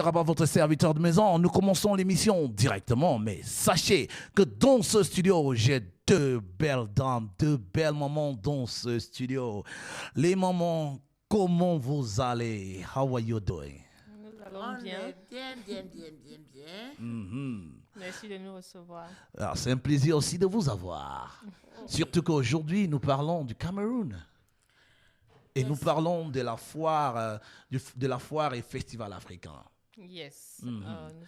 Rabat, votre serviteur de maison. Nous commençons l'émission directement, mais sachez que dans ce studio, j'ai deux belles dames, deux belles mamans dans ce studio. Les mamans, comment vous allez? How are you doing? Nous allons On bien. est bien. Merci de nous recevoir. Alors, c'est un plaisir aussi de vous avoir. Surtout qu'aujourd'hui, nous parlons du Cameroun. Et nous parlons de la foire, de la foire et festival africain. Yes. Nous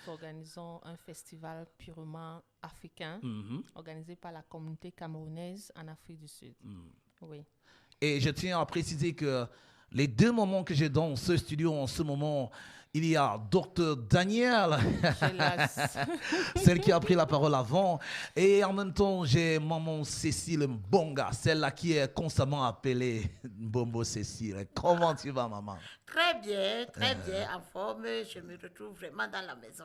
organisons un festival purement africain, organisé par la communauté camerounaise en Afrique du Sud. Oui. Et je tiens à préciser que les deux moments que j'ai dans ce studio en ce moment, il y a Dr Daniel, celle qui a pris la parole avant, et en même temps, j'ai maman Cécile Mbonga, celle-là qui est constamment appelée Bombo Cécile. Comment tu vas, maman? Très bien, en forme. Je me retrouve vraiment dans la maison.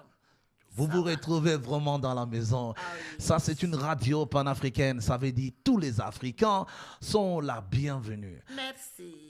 Vous vous retrouvez vraiment dans la maison. Ah oui. Ça, c'est une radio panafricaine. Ça veut dire tous les Africains sont la bienvenue. Merci.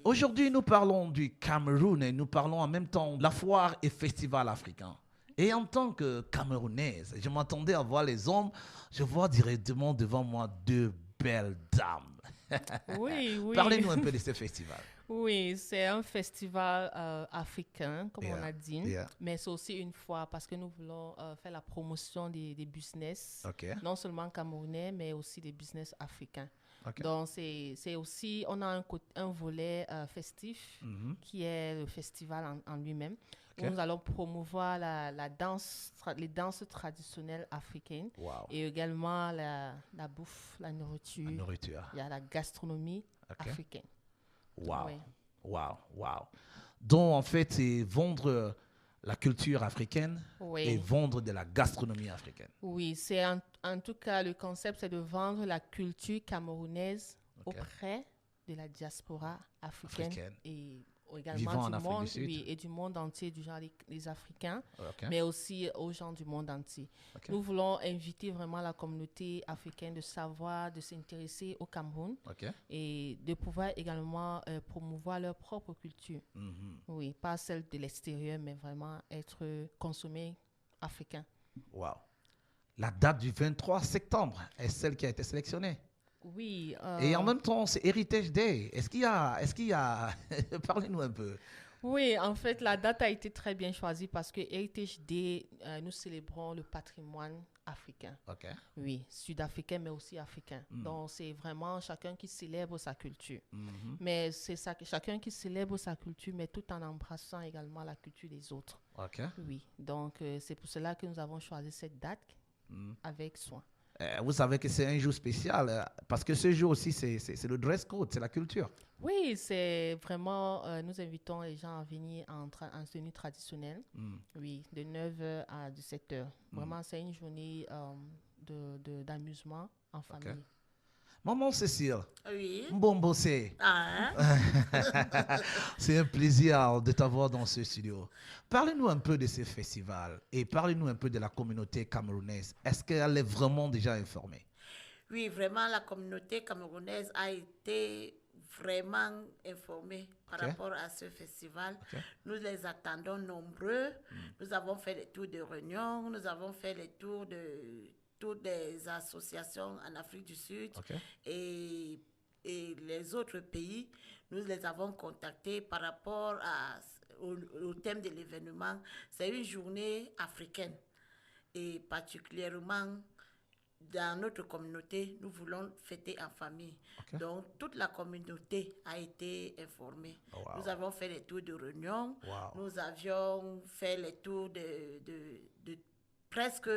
Aujourd'hui, nous parlons du Cameroun et nous parlons en même temps de la foire et festival africain. Et en tant que Camerounaise, je m'attendais à voir les hommes. Je vois directement devant moi deux belles dames. Oui. Parlez-nous un peu de ce festival. Oui, c'est un festival africain, comme on a dit, Yeah. mais c'est aussi une fois parce que nous voulons faire la promotion des business, OK. non seulement camerounais, mais aussi des business africains. OK. Donc, c'est aussi, on a un volet festif qui est le festival en lui-même. OK. Nous allons promouvoir la danse, les danses traditionnelles africaines Wow. et également la bouffe, la nourriture. La nourriture. Il y a la gastronomie OK. africaine. Wow. Oui. Wow. Donc, en fait, c'est vendre la culture africaine Oui. et vendre de la gastronomie africaine. Oui, c'est en tout cas, le concept, c'est de vendre la culture camerounaise OK. auprès de la diaspora africaine, Africaine. et Vivant également en du Afrique monde, du Sud. oui, et du monde entier, du genre les Africains, OK. mais aussi aux gens du monde entier. OK. Nous voulons inviter vraiment la communauté africaine de savoir, de s'intéresser au Cameroun OK. et de pouvoir également promouvoir leur propre culture. Oui, pas celle de l'extérieur, mais vraiment être consommé africain. Wow. La date du 23 septembre est celle qui a été sélectionnée. Oui. Et en même temps, c'est Heritage Day. Est-ce qu'il y a... Parlez-nous un peu. Oui, en fait, la date a été très bien choisie parce que Heritage Day, nous célébrons le patrimoine africain. OK. Oui, sud-africain, mais aussi africain. Donc, c'est vraiment chacun qui célèbre sa culture. Mais c'est ça, chacun qui célèbre sa culture, mais tout en embrassant également la culture des autres. OK. Oui, donc c'est pour cela que nous avons choisi cette date avec soin. Vous savez que c'est un jour spécial parce que ce jour aussi, c'est le dress code, c'est la culture. Oui, c'est vraiment, nous invitons les gens à venir en tenue traditionnelle, oui, de 9h à 17h. Vraiment, c'est une journée d'amusement en famille. Maman Cécile, Oui. bon bossé. Ah, C'est un plaisir de t'avoir dans ce studio. Parlez-nous un peu de ce festival et parlez-nous un peu de la communauté camerounaise. Est-ce qu'elle est vraiment déjà informée? oui, vraiment, la communauté camerounaise a été vraiment informée par OK. rapport à ce festival. OK. Nous les attendons nombreux. Nous avons fait les tours de réunion, nous avons fait les tours de toutes les associations en Afrique du Sud. OK. Et les autres pays, nous les avons contactés par rapport au thème de l'événement. C'est une journée africaine et particulièrement dans notre communauté, nous voulons fêter en famille. OK. Donc, toute la communauté a été informée. Oh, wow. Nous avons fait les tours de réunion. Wow. Nous avions fait les tours de presque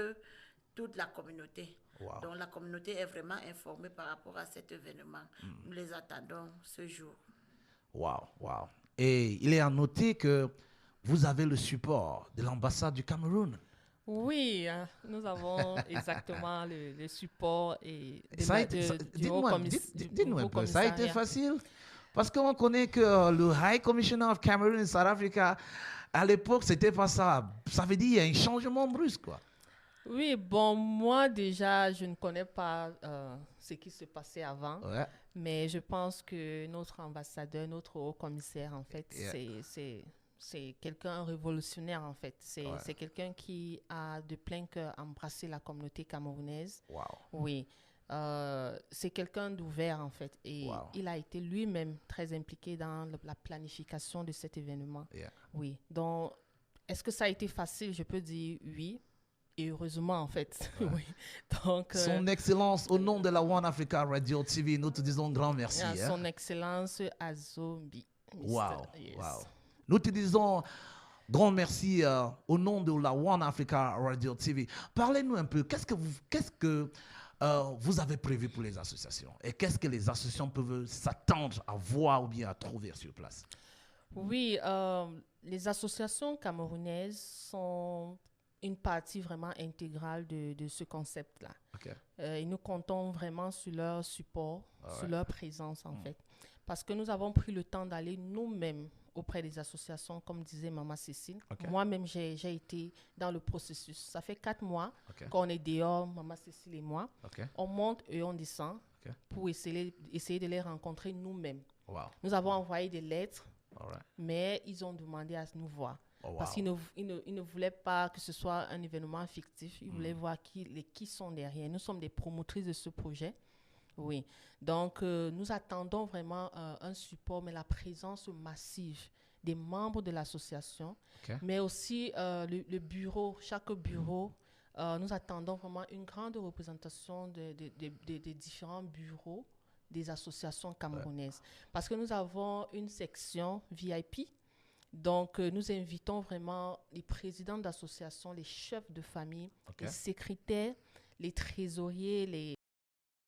toute la communauté. Wow. Donc, la communauté est vraiment informée par rapport à cet événement. Nous les attendons ce jour. Wow. Et il est à noter que vous avez le support de l'ambassade du Cameroun. Oui, nous avons exactement le support et Dites-nous un peu, ça a été facile? Parce qu'on connaît que le High Commissioner of Cameroon in South Africa, à l'époque, c'était pas ça. Ça veut dire qu'il y a un changement brusque, quoi. Oui, bon, moi déjà, je ne connais pas ce qui se passait avant, mais je pense que notre ambassadeur, notre haut commissaire, en fait, Yeah. c'est quelqu'un révolutionnaire en fait. C'est Ouais. c'est quelqu'un qui a de plein cœur embrassé la communauté camerounaise. Wow. Oui. C'est quelqu'un d'ouvert en fait. Et Wow. il a été lui-même très impliqué dans la planification de cet événement. Yeah. Oui. Donc, est-ce que ça a été facile? Je peux dire oui. Et heureusement en fait. Oui. Donc, Son Excellence, au nom de la One Africa Radio TV, nous te disons grand merci. à hein. son Excellence Azombi. Wow, Yes. wow. Nous te disons grand merci au nom de la One Africa Radio TV. Parlez-nous un peu, qu'est-ce que vous avez prévu pour les associations et qu'est-ce que les associations peuvent s'attendre à voir ou bien à trouver sur place? Oui, les associations camerounaises sont une partie vraiment intégrale de ce concept-là. Ok. Et nous comptons vraiment sur leur support, sur Ouais. leur présence en fait. Parce que nous avons pris le temps d'aller nous-mêmes auprès des associations, comme disait Maman Cécile. Ok. Moi-même, j'ai été dans le processus. Ça fait 4 mois Ok. qu'on est dehors, Maman Cécile et moi. Ok. On monte et on descend Ok. pour essayer de les rencontrer nous-mêmes. Wow. Nous avons envoyé des lettres, All right. mais ils ont demandé à nous voir. Oh, wow. Parce qu'ils ne voulaient pas que ce soit un événement fictif. Ils voulaient voir qui sont derrière. Nous sommes des promotrices de ce projet. Oui. Donc, nous attendons vraiment un support, mais la présence massive des membres de l'association, Ok. mais aussi le bureau, chaque bureau. Nous attendons vraiment une grande représentation des différents bureaux des associations camerounaises. Parce que nous avons une section VIP. Donc, nous invitons vraiment les présidents d'associations, les chefs de famille, Ok. les secrétaires, les trésoriers,